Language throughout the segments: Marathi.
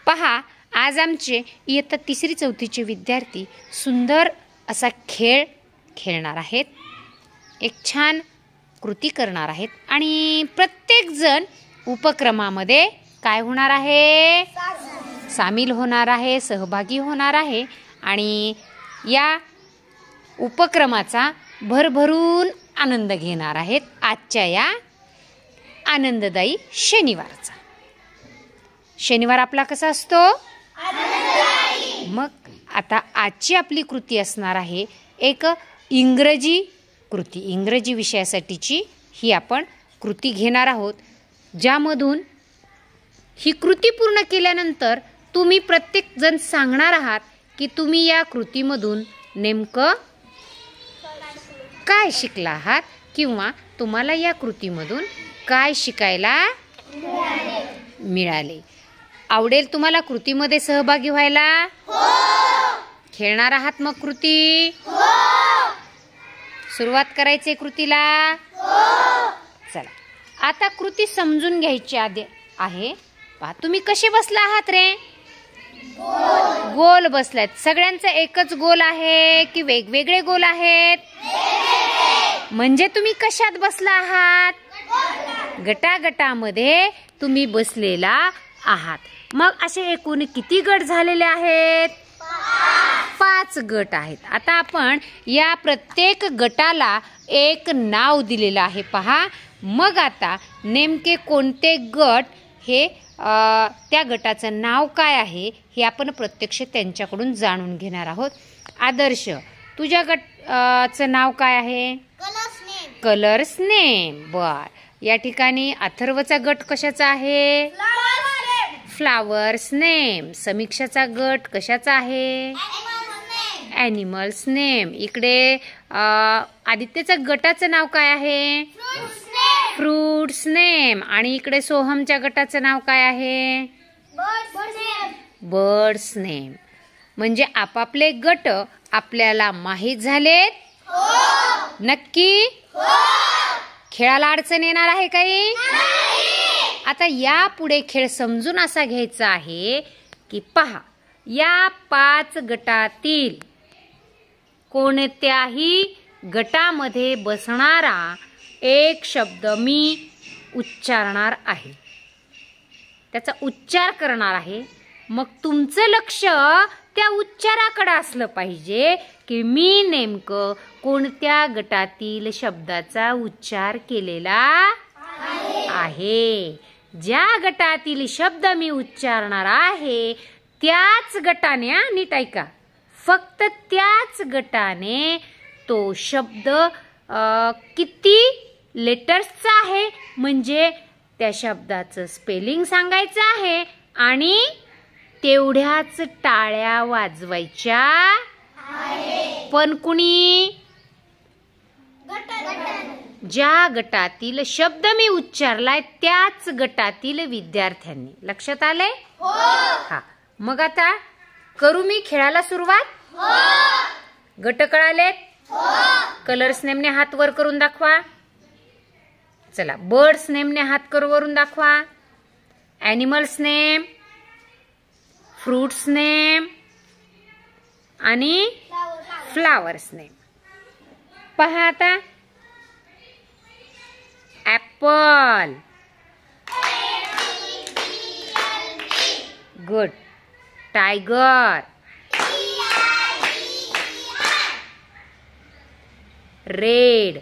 पहा, आज आमचे इयत्ता 3री 4थीचे विद्यार्थी सुंदर असा खेळ खेळणार आहेत, एक छान कृती करणार आहेत आणि प्रत्येक जण उपक्रमामध्ये काय होणार आहे, सामील होणार आहे, सहभागी होणार आहे आणि या उपक्रमाचा भरभरून आनंद घेणार आहेत आजच्या या आनंददायी शनिवारचा. शनिवार आपला कसा असतो, आनंददायी. मग आता आजची आपली कृती असणार आहे एक इंग्रजी कृती, इंग्रजी विषयासाठीची ही आपण कृती घेणार आहोत, ज्यामधून ही कृती पूर्ण केल्यानंतर तुम्ही प्रत्येक जण सांगणार आहात की तुम्ही या कृतीमधून नेमकं काय शिकला आहात किंवा तुम्हाला या कृतीमधून काय शिकायला मिळाले. आवडेल तुम्हाला कृतीमध्ये सहभागी व्हायला? हो. खेळणार आहात मग कृती? हो. सुरुवात करायची कृतीला? हो. चला, आता कृती समजून घ्यायची आहे. पहा, तुम्ही कसे बसला आहात रे? गोल बसलात. सगळ्यांचा एकच गोल आहे की वेगवेगळे गोल आहेत? म्हणजे तुम्ही कशात बसला आहात? गटागटामध्ये तुम्ही बसलेला आहात. मग असे एकूण किती गट झालेले आहेत? 5 गट आहेत. आता आपण या प्रत्येक गटाला एक नाव दिलेलं आहे. पहा, मग आता नेमके कोणते गट हे त्या गटाचं नाव काय आहे हे आपण प्रत्यक्ष त्यांच्याकडून जाणून घेणार आहोत. आदर्श, तुझ्या गटाचं नाव काय आहे? Colours name. बर, या ठिकाणी अथर्वचा गट कशाचा आहे? Flowers name. समीक्षाचा गट कशाचा आहे? Animals name. इकडे आदित्यचा गटाचं नाव काय आहे? Fruits name. आणि इकडे सोहमच्या गटाचं नाव काय आहे? Birds name. म्हणजे आपापले गट आपल्याला माहीत झालेत? नक्की? खेळाला अडचण येणार आहे काही? आता या पुढे खेळ समजून असा घ्यायचा आहे की पहा, या 5 गटातील कोणत्याही गटामध्ये बसणारा एक शब्द मी उच्चारणार आहे, त्याचा उच्चार करणार आहे. मग तुमचं लक्ष त्या उच्चाराकडे असलं पाहिजे की मी नेमकं कोणत्या गटातील शब्दाचा उच्चार केलेला आहे. ज्या गटातील शब्द मी उच्चारणार आहे त्याच गटाने, नीट ऐका, फक्त त्याच गटाने तो शब्द किती लेटर्सचा आहे म्हणजे त्या शब्दाचं स्पेलिंग सांगायचं आहे आणि तेवढ्याच टाळ्या वाजवायच्या. पण कुणी? ज्या गटातील शब्द मी उच्चारलाय त्याच गटातील विद्यार्थ्यांनी. लक्षात आलंय? हा, मग आता करू मी खेळाला सुरुवात? गट कळालेत? कलर्स नेमने हात वर करून दाखवा. चला, बर्ड्स नेमने हात वरून दाखवा. ॲनिमल्स नेम, फ्रूट्स नेम आणि फ्लावर्स नेम. पहा आता, apple. Good. Tiger. Red.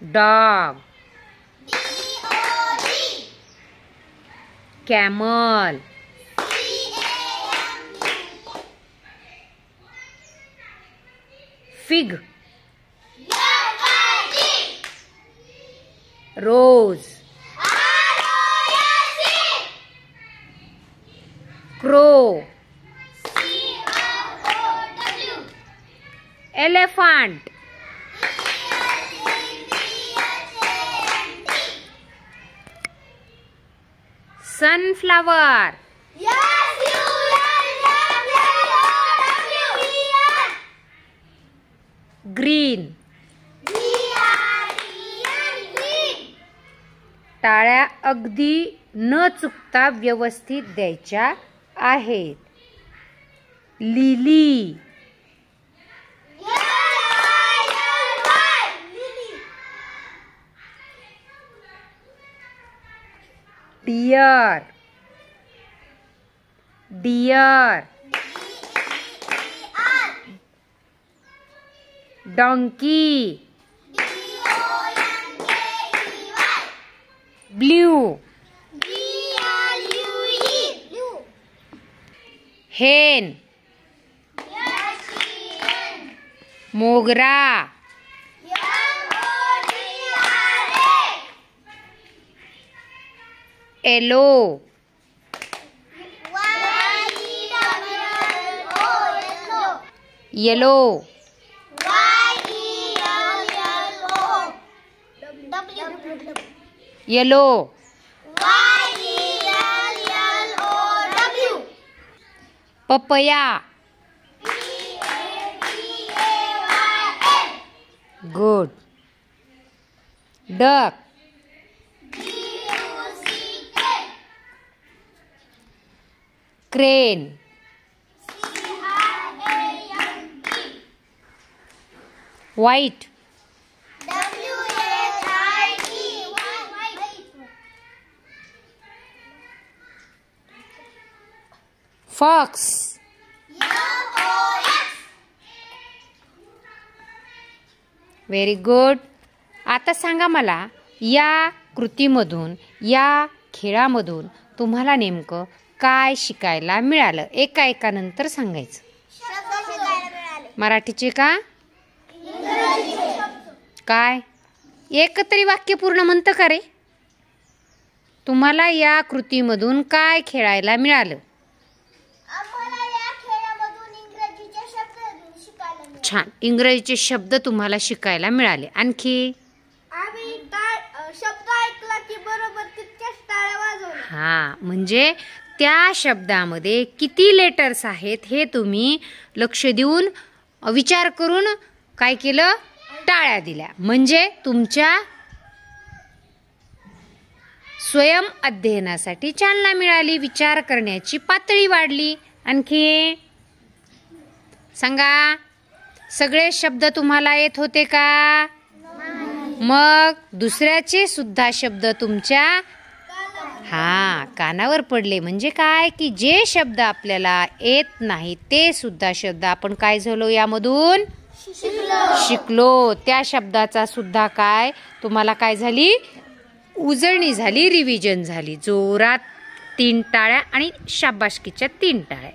Dog. Camel. Fig. Rose. Crow. Elephant. sunflower. Yes, you green. टाळ्या अगदी न चुकता व्यवस्थित द्यायच्या आहेत. Lily, deer, deer, donkey, blue, hen, मोगरा, yellow, yellow, yellow, papaya, good, duck, crane, white, fox, very good. आता सांगा मला, या कृतीमधून, या खेळामधून तुम्हाला नेमकं काय शिकायला मिळालं? एकानंतर सांगायचं. मराठीचे का? काय? एक तरी वाक्य पूर्ण म्हणतं का रे? तुम्हाला या कृतीमधून काय खेळायला मिळालं? छान, इंग्रजीचे शब्द तुम्हाला शिकायला मिळाले. आणखी? शब्द ऐकला की बरोबर तितक्याच टाळ्या वाजवल्या. हां, म्हणजे त्या शब्दामध्ये किती लेटर्स आहेत हे तुम्ही लक्ष देऊन विचार करून काय केलं? टाळ्या दिल्या. म्हणजे तुमच्या स्वयं अध्ययनासाठी चालना मिळाली, विचार करण्याची पातळी वाढली. आणखी सांगा, सगळे शब्द तुम्हाला येत होते का? मग दुसऱ्याचे सुद्धा शब्द तुमच्या कानावर पडले. म्हणजे काय की जे शब्द आपल्याला येत नाही ते सुद्धा शब्द आपण काय झालो यामधून शिकलो. त्या शब्दाचा सुद्धा काय तुम्हाला काय झाली? उजळणी झाली, रिव्हिजन झाली. जोरात 3 टाळ्या आणि शाबासकीच्या 3 टाळ्या.